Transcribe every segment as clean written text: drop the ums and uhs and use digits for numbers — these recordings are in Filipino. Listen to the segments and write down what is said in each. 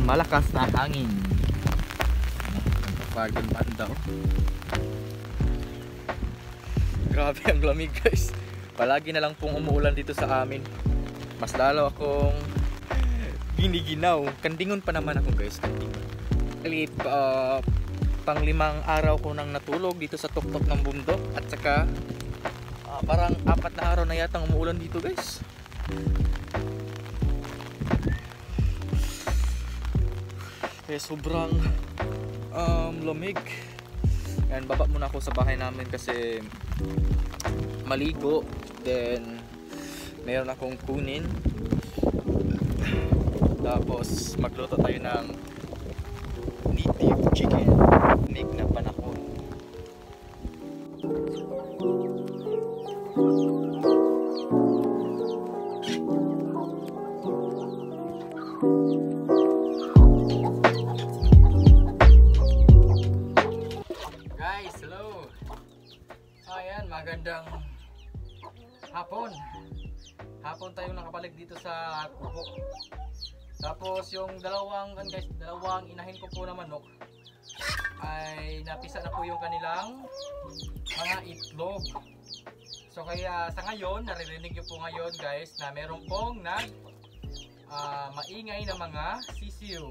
ng malakas na hangin. Nagpapagod banda oh. Grabe ang lamig guys. Palagi na lang pong umuulan dito sa amin. Mas lalo akong giniginaw. Kandingon pa naman ako guys. Kandingon. Pang 5 araw ko nang natulog dito sa tuktok ng bundok. At saka parang 4 na araw na yatang umuulan dito guys. Kaya sobrang lamig. And baba muna ako sa bahay namin kasi maligo. Then meron akong kunin. Tapos magluto tayo ng native chicken. Lamig na panahon. Guys, hello. Ayan, magandang hapon. Hapon tayong nakabalik dito sa kubo. Tapos yung dalawang inahin ko po na manok ay napisa na po yung kanilang mga itlog. So kaya sa ngayon, naririnig nyo po ngayon guys na meron pong maingay na mga sisiw.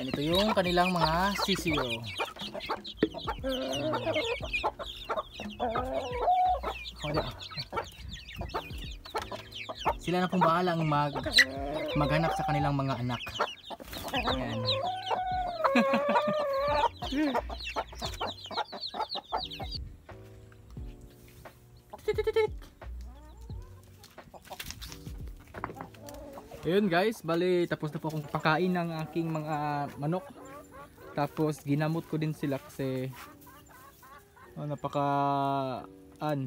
Ito yung kanilang mga sisiyo. Sila na pong bahalang maghanap sa kanilang mga anak. Ayan. Ayun guys, bali tapos na po akong pakain ng aking mga manok. Tapos ginamot ko din sila kasi napaka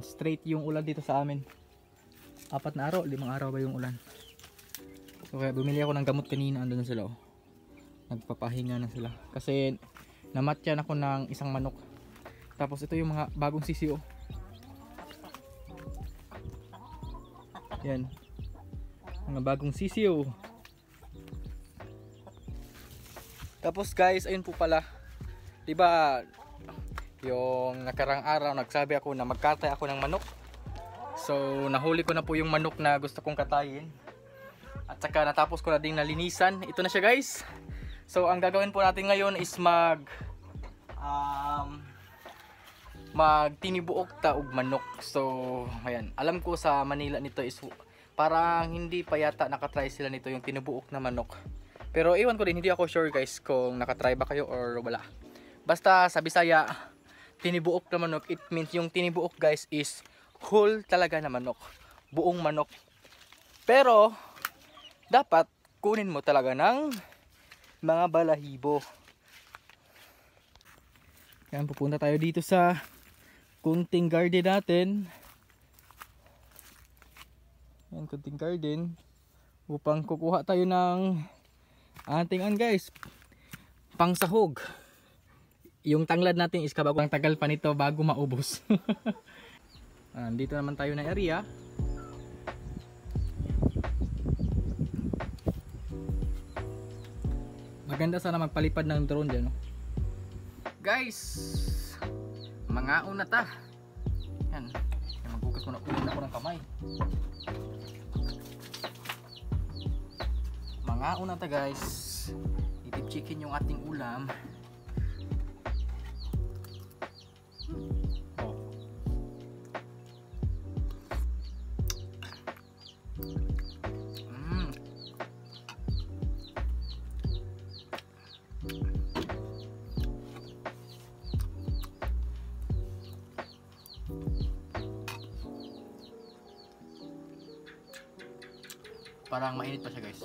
straight yung ulan dito sa amin. 4 na araw, 5 araw ba yung ulan. So kaya bumili ako ng gamot kanina, andun na sila oh. Nagpapahinga na sila kasi namatyan ako ng isang manok. Tapos ito yung mga bagong sisiyo. Yan. Mga bagong sisiyo. Tapos guys, ayun po pala. 'Di ba yung nakarang araw nagsabi ako na magkatay ako ng manok. So nahuli ko na po yung manok na gusto kong katayin. At saka natapos ko na ding nalinisan. Ito na siya guys. So ang gagawin po natin ngayon is magtinibuok ta og manok. So ayan, alam ko sa Manila nito is parang hindi pa yata nakatry sila nito yung tinubuok na manok. Pero iwan ko din, hindi ako sure guys kung nakatry ba kayo or wala. Basta sa Bisaya, tinibuok na manok, it means yung tinibuok guys is whole talaga na manok. Buong manok. Pero dapat kunin mo talaga ng mga balahibo. Yan, pupunta tayo dito sa kunting garden natin. Yan, kunting garden. Upang kukuha tayo ng ating guys, pang sahog. Yung tanglad natin is kabagong tagal pa nito bago maubos. Dito naman tayo na area. Maganda sana magpalipad ng drone dyan, no? Guys, mga una ta. Yan, maghugas muna ulit ako ng kamay. Mga una ta guys, native chicken yung ating ulam. Parang mainit pa siya guys.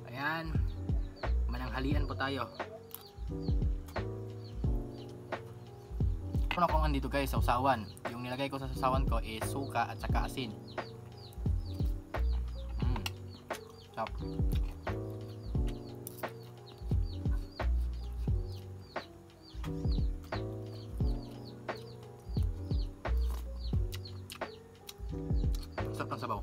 Ayan, mananghalian po tayo. Una kong andito guys, sausawan. Yung nilagay ko sa sausawan ko is suka at saka asin. Sarap. Sarap ng sabaw.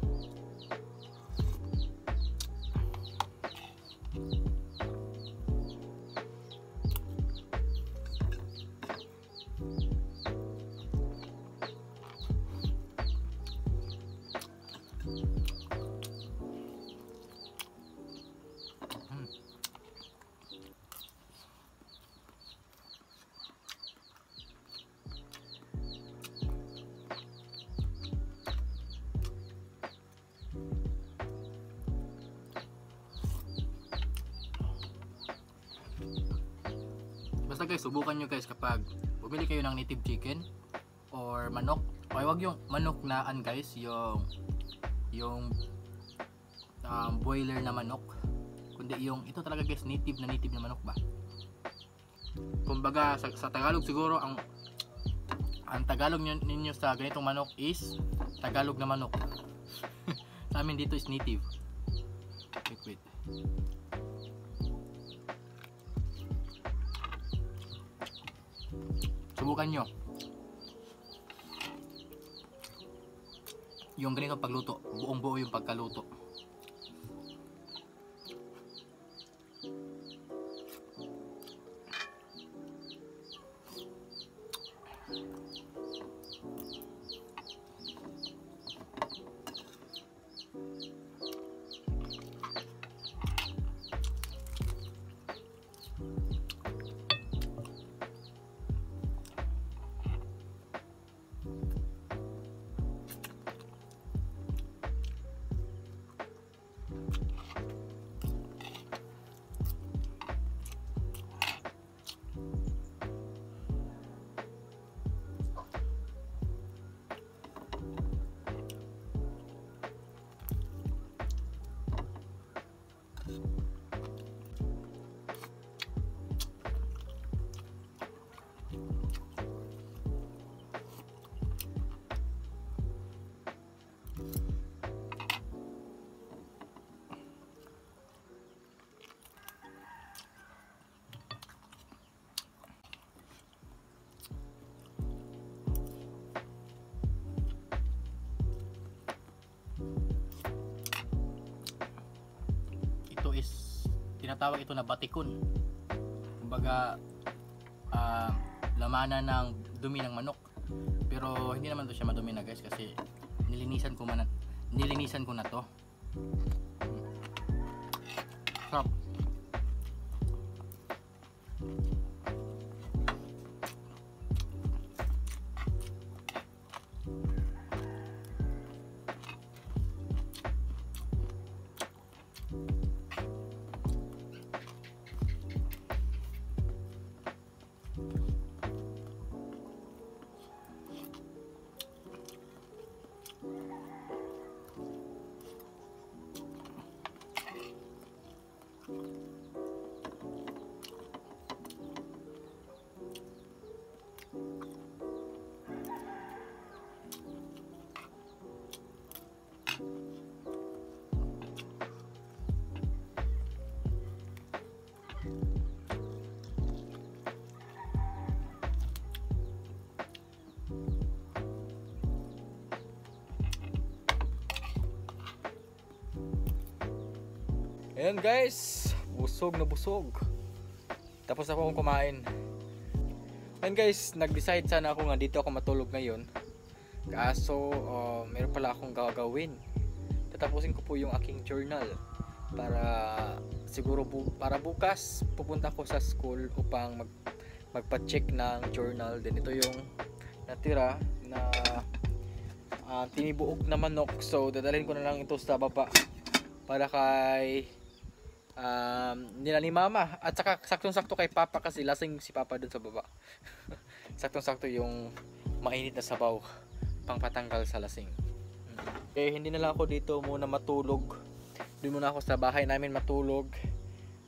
Basta guys, subukan nyo guys kapag bumili kayo ng native chicken or manok. Okay, wag yung manok na guys, yung boiler na manok. Kundi yung ito talaga guys, native na manok ba. Kumbaga sa Tagalog siguro ang Tagalog ninyo sa ganitong manok is Tagalog na manok. Sa amin dito is native. Wait. Subukan nyo yung ganitong pagluto, buong buo yung pagkaluto. Tinatawag ito na batikon. Kumbaga lamanan ng dumi ng manok. Pero hindi naman to siya madumi na guys kasi nilinisan ko na to. Sarap. Ayan guys, busog na busog. Tapos ako akong kumain. Ayan guys, nag-decide sana ako nga dito ako matulog ngayon. Kaso meron pala akong gagawin. Tatapusin ko po yung aking journal para siguro para bukas pupunta ko sa school upang magpa-check ng journal. Then ito yung natira na tinibuok na manok. So dadalhin ko na lang ito sa baba para kay nila ni mama, at saka saktong-sakto kay papa kasi lasing si papa dun sa baba. Saktong-sakto yung mainit na sabaw pang patanggal sa lasing. Okay, hindi na lang ako dito muna matulog. Doon muna ako sa bahay namin matulog.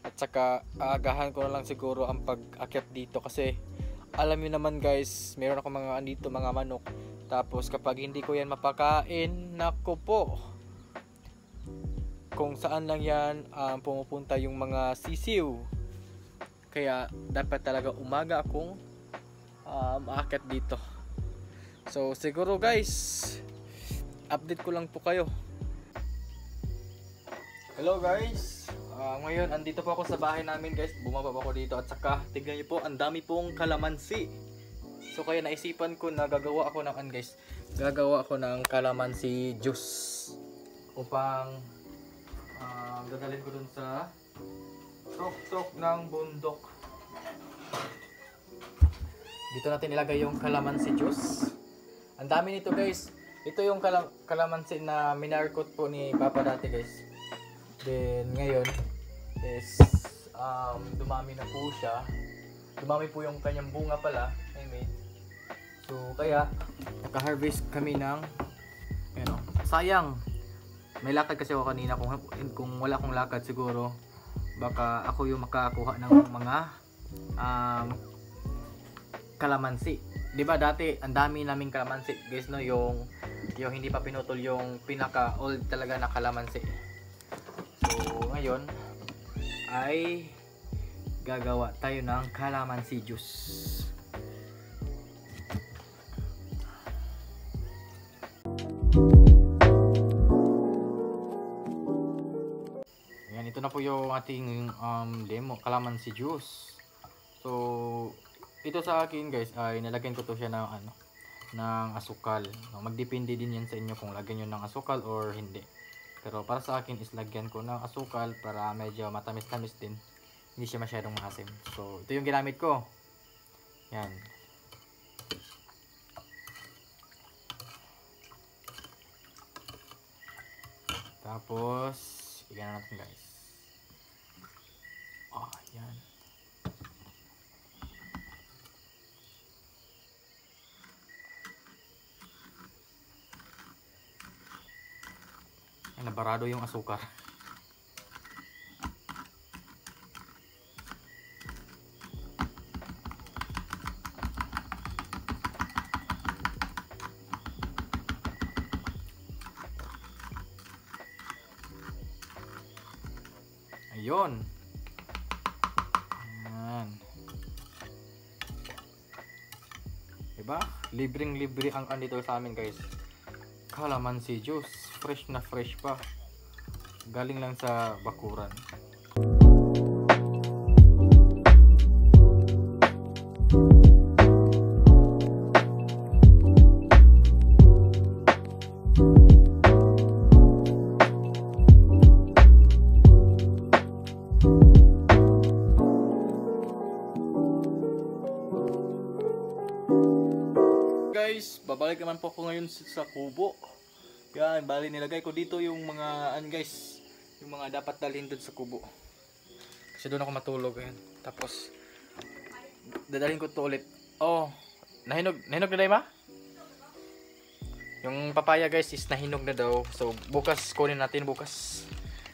At saka aagahan ko na lang siguro ang pag-akyat dito kasi alam niyo naman guys, meron ako mga andito mga manok. Tapos kapag hindi ko yan mapakain, nako po, kung saan lang yan pumupunta yung mga sisiw. Kaya dapat talaga umaga akong maakyat dito. So siguro guys, update ko lang po kayo. Hello guys, ngayon andito po ako sa bahay namin guys. Bumaba po ako dito at saka tignan niyo po, ang dami pong kalamansi. So kaya naisipan ko na gagawa ako ng guys, gagawa ako ng kalamansi juice upang dadalhin ko dun sa tok-tok ng bundok. Dito natin ilagay yung kalamansi juice. Ang dami nito guys. Ito yung kalamansi na minarkot po ni Papa dati guys. Then ngayon is dumami na po siya. Dumami po yung kanyang bunga pala. So kaya naka-harvest kami ng sayang. May lakad kasi ako kanina, kung wala akong lakad siguro baka ako yung makakuha ng mga kalamansi. 'Di ba dati ang dami naming kalamansi guys, no, yung hindi pa pinutol, yung pinaka old talaga na kalamansi. So ngayon ay gagawa tayo ng kalamansi juice. Yan, ito na po yung ating demo kalamansi juice. So ito sa akin guys ay nilagyan ko to siya ng ng asukal. Magdepende din yan sa inyo kung lagyan nyo ng asukal or hindi. Pero para sa akin is lagyan ko ng asukal para medyo matamis-tamis din. Hindi siya masyadong maasim. So ito yung ginamit ko. Yan. Tapos bigyan na natin guys. Yan. Nabarado yung asukar. Ayun. Ayan. Diba? Libreng-libre ang andito sa amin guys. Kalamansi juice. Fresh na fresh pa. Galing lang sa bakuran. Guys, babalik naman po ako ngayon sa kubo. Yan, bali nilagay ko dito yung mga guys, yung mga dapat dalhin doon sa kubo. Kasi doon ako matulog yan. Tapos dadalhin ko to ulit. Oh, nahinog na daw ma? Yung papaya guys is nahinog na daw. So bukas kunin natin bukas.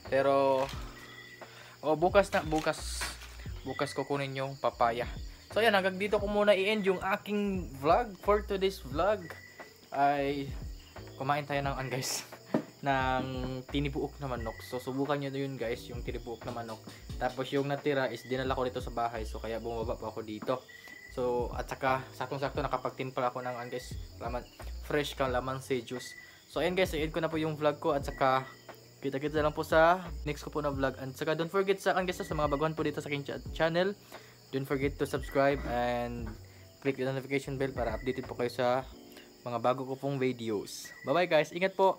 Pero bukas ko kunin yung papaya. So yan, hanggang dito ko muna i-end yung aking vlog for today's vlog. Ay kumain tayo ng guys ng tinibuok na manok. So subukan nyo yun guys, yung tinibuok na manok. Tapos yung natira is dinala ko dito sa bahay. So kaya bumaba pa ako dito. So at saka saktong-sakto nakapagtimpla ako ng guys, fresh kalamansi juice. So ayun guys, i-end ko na po yung vlog ko. At saka kita-kita lang po sa next ko po na vlog. At saka don't forget sa guys, sa mga baguhan po dito sa aking channel, don't forget to subscribe and click the notification bell para updated po kayo sa mga bago ko pong videos. Bye bye guys, ingat po!